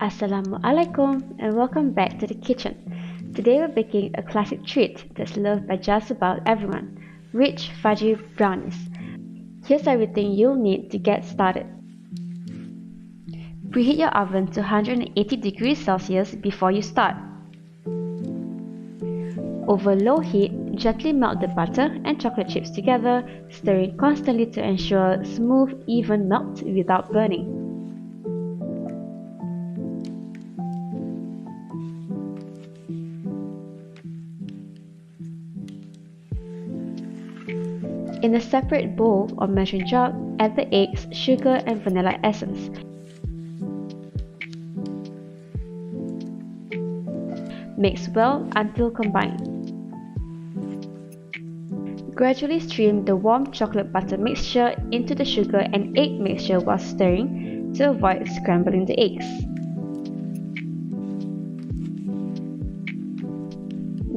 Assalamualaikum and welcome back to the kitchen. Today we're baking a classic treat that's loved by just about everyone, rich fudgy brownies. Here's everything you'll need to get started. Preheat your oven to 180 degrees Celsius before you start. Over low heat, gently melt the butter and chocolate chips together, stirring constantly to ensure smooth, even melt without burning. In a separate bowl or measuring jug, add the eggs, sugar and vanilla essence. Mix well until combined. Gradually stream the warm chocolate butter mixture into the sugar and egg mixture while stirring to avoid scrambling the eggs.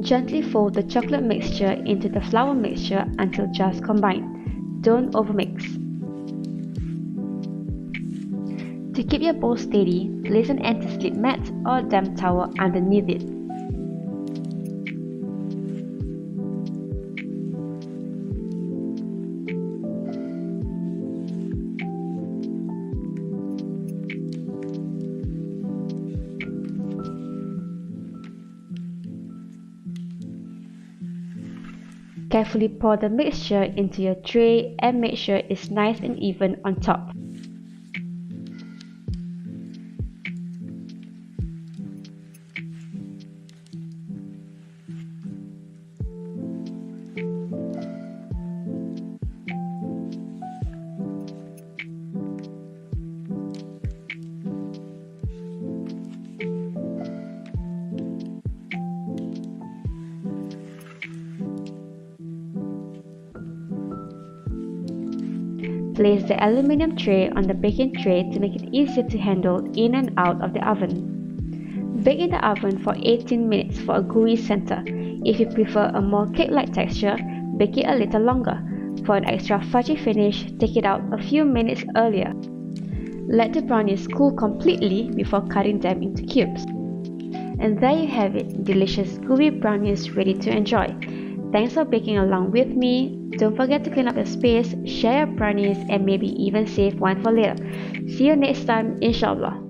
Gently fold the chocolate mixture into the flour mixture until just combined. Don't overmix. To keep your bowl steady, place an anti-slip mat or damp towel underneath it. Carefully pour the mixture into your tray and make sure it's nice and even on top. Place the aluminum tray on the baking tray to make it easier to handle in and out of the oven. Bake in the oven for 18 minutes for a gooey center. If you prefer a more cake-like texture, bake it a little longer. For an extra fudgy finish, take it out a few minutes earlier. Let the brownies cool completely before cutting them into cubes. And there you have it, delicious gooey brownies ready to enjoy. Thanks for baking along with me. Don't forget to clean up your space, share your brownies, and maybe even save one for later. See you next time, inshallah.